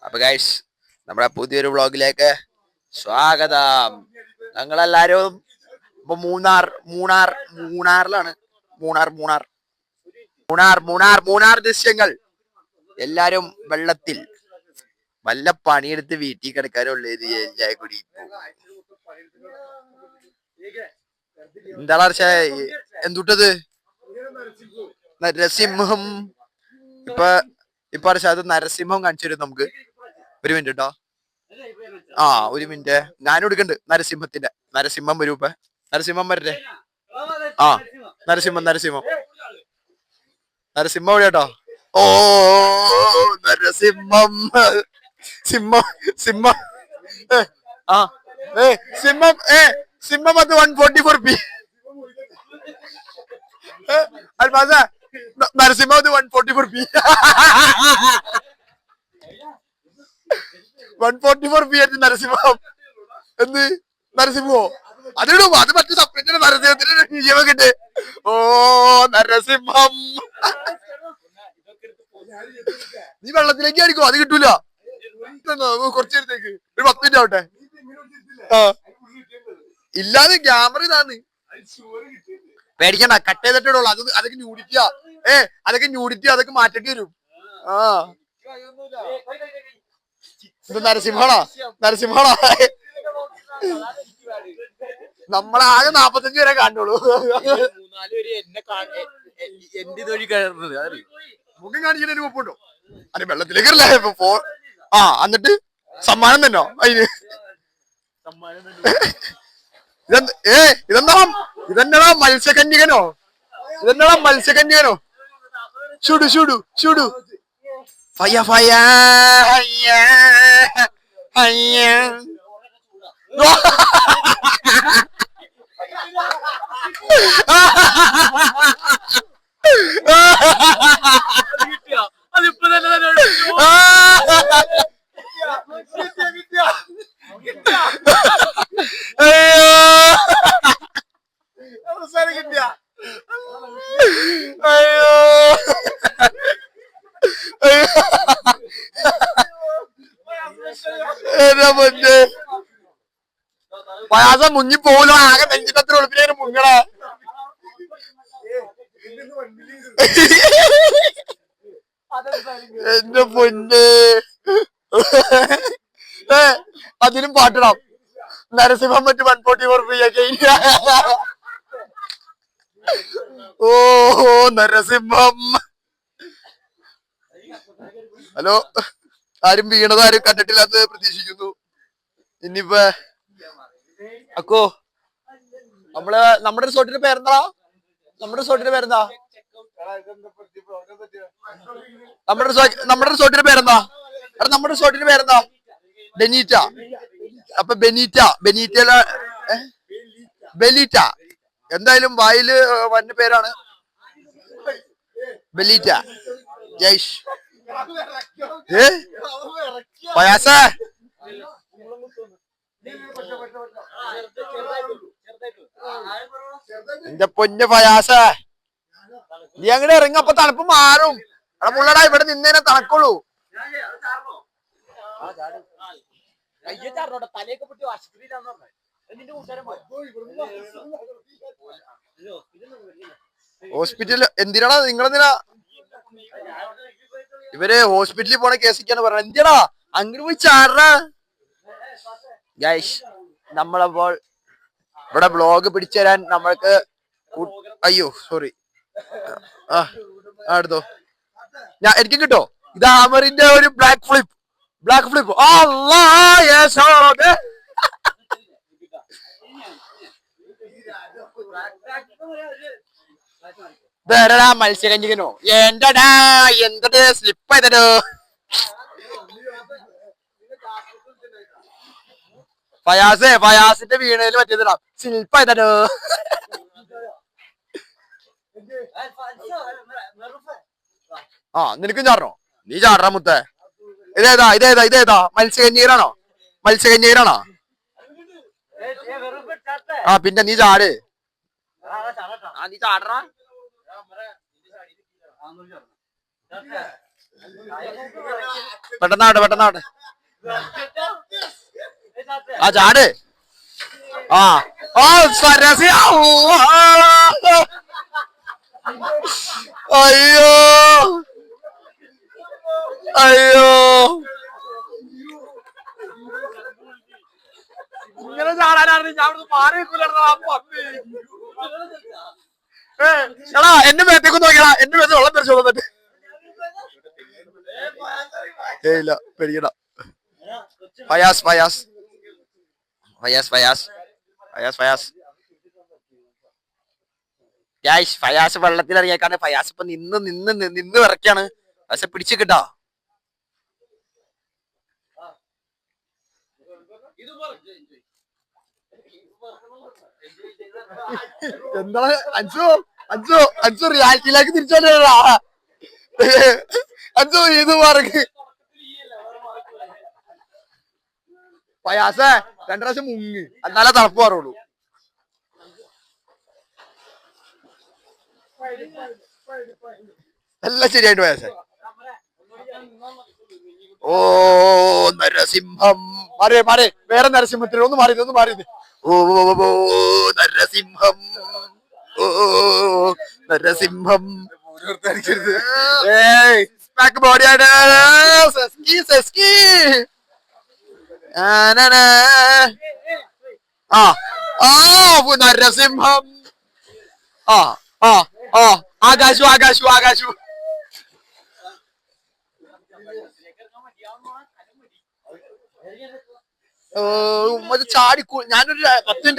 അപ്പൊ ഗൈസ് നമ്മുടെ പുതിയൊരു വ്ളോഗിലേക്ക് സ്വാഗതം. ഞങ്ങളെല്ലാരും ഇപ്പൊ മൂന്നാറിലാണ്. മൂന്നാർ ദൃശ്യങ്ങൾ. എല്ലാരും വെള്ളത്തിൽ വല്ല പണിയെടുത്ത് വീട്ടിൽ കിടക്കാനുള്ളത് എൻജോയ് കൂടി. എന്താണ് എന്തുട്ടത് നരസിംഹം ഇപ്പൊ അത് നരസിംഹം കാണിച്ചു തരും നമുക്ക്. ഒരു മിനിറ്റ് കേട്ടോ. ഒരു മിനിറ്റ് ഞാനും എടുക്കണ്ട്. നരസിംഹം വരൂ. ഇപ്പൊ നരസിംഹം വരട്ടെ. നരസിംഹം എവിടെ കേട്ടോ. ഓ നരസിംഹം സിംഹം സിംഹം അത് 144p. അൽമാസ നരസിംഹം അത് 144p. 144p നരസിംഹം. എന്ത് നരസിംഹോ? അതിടും. അത് മറ്റു സെപ്പറേറ്റ് നരസിംഹത്തിന്റെ ജീവക്കിട്ട്. ഓ നരസിംഹം. നീ വെള്ളത്തിലേക്ക് അടിക്കോ? അത് കിട്ടൂല. കുറച്ചു നേരത്തേക്ക് ഒരു 10 മിനിറ്റ് ആവട്ടെ. ഇല്ലാതെ ക്യാമറ ഇതാണ്. പേടിക്കണ്ട, കട്ട് ചെയ്തിട്ടുള്ളൂ. അതൊക്കെ ന്യൂഡിറ്റിയാ. അതൊക്കെ അതൊക്കെ മാറ്റേണ്ടി വരും. ഇത് നരസിംഹളാ. നമ്മളാകെ 45 വരെ കാണുള്ളൂ. മുഖം കാണിക്കുന്നതിന് മുപ്പുണ്ടോ? അത് വെള്ളത്തിലേക്കല്ലേ ഇപ്പൊ. എന്നിട്ട് സമ്മാനം തന്നോ അതിന്? ഇതെന്താ മത്സ്യകന്യകനോ? ചുടു ഫയ അതിപ്പോ തന്നെ കിട്ടിയ. പയാസം മുങ്ങി പോലോ. ആകെ നെഞ്ചിട്ടത്ര ഒളിപ്പിനെ മുങ്ങണേ. എന്റെ പൊന്ന്. അതിനും പാട്ടിടാം. നരസിംഹം മറ്റു 144p ഒക്കെ. ഓ നരസിംഹം. ഹലോ, ആരും വീണത് ആരും കണ്ടിട്ടില്ലാത്ത പ്രതീക്ഷിക്കുന്നു. ഇനിയിപ്പോ അക്കോ നമ്മുടെ റിസോർട്ടിന്റെ പേരെന്താ? നമ്മുടെ റിസോർട്ടിന്റെ പേരെന്താ? ബെനീറ്റ. അപ്പൊ ബെലീറ്റ എന്തായാലും വായില് വന്ന പേരാണ് ബെലീറ്റ. ജയ്ഷ് പയാസ. എന്റെ പൊന്ന് പയാസ, നീ അങ്ങനെ ഇറങ്ങപ്പോ തണുപ്പ് മാറും. അവിടെ പുള്ളടാ ഇവിടെ നിന്നേനെ തണുക്കുള്ളൂ. ഹോസ്പിറ്റലിൽ എന്തിനാടാ നിങ്ങളെന്തിനാ? ഇവര് ഹോസ്പിറ്റലിൽ പോണ കേസിക്കാണ് പറഞ്ഞത്. എന്തിനാ അങ്ങനെ പോയി ചാടാ? ഗൈസ്, നമ്മളപ്പോൾ ഇവിടെ ബ്ലോഗ് പിടിച്ചു തരാൻ നമ്മൾക്ക് സോറി എടുത്തോ. എനിക്കും കിട്ടോ. ഇത് ആമറിന്റെ ഒരു ബ്ലാക്ക് ഫ്ലിപ്പ്. മത്സ്യകന്യകനോ? എന്തടാ സ്ലിപ്പ് ചെയ്തോ? ഫയാസിന്റെ വീണയിൽ പറ്റിയതാ. സ്ലിപ്പ് ചെയ്തോ? നിനക്കും ചാടണോ? നീ ചാടറാ മുത്തേ. ഇതേതാ മത്സ്യകന്യകനാണോ? പിന്നെ നീ ചാട്. നീ ചാടറാ. പെട്ടെന്നാട്ടെ. ആ ചാട്. ആ ആ സരസി. അയ്യോ അയ്യോ, ഇങ്ങനെ ചാടാനാണ് ഞാൻ മാറി എടാ. എന്റെ മേത്തേക്ക് നോക്കിയടാ, എന്റെ മേത്ത് വെള്ളം തെറിച്ചു വന്നിട്ട്. ഇല്ല പേടിക്കണ്ട. ഫയാസ് ഫയാസ് ഫയാസ് ഫയാസ് ഫയാസ് ഫയാസ് യാഷ് ഫയാസ് വെള്ളത്തിൽ ഇറങ്ങിയേക്കാണ്. ഫയാസ് ഇപ്പൊ നിന്ന് വിറക്കാണ്. പക്ഷെ പിടിച്ചു കിട്ടാ. എന്താണ് അഞ്ചു അഞ്ചു അഞ്ചു റിയാലിറ്റിയിലേക്ക് തിരിച്ചോണ്ടാ. അഞ്ചു ഇത് മാർക്ക്. ഫയാസേ 2 പ്രാവശ്യം മുങ്ങി, എന്നാലേ തണുപ്പ് മാറുള്ളൂ. എല്ലാം ശരിയായിട്ട് ഫയാസേ. ഓ നരസിംഹം. മാറി മാറി, വേറെ നരസിംഹത്തിന് ഒന്ന് മാറി ഒന്ന് മാറി. ഓ നരസിംഹം. ഓ നരസിംഹം. ബോഡിയാണ്. ആ ആ നരസിംഹം. ആ ആ ആ ആകാശു ആകാശു ആകാശു. ചാടി ഞാനൊരു 10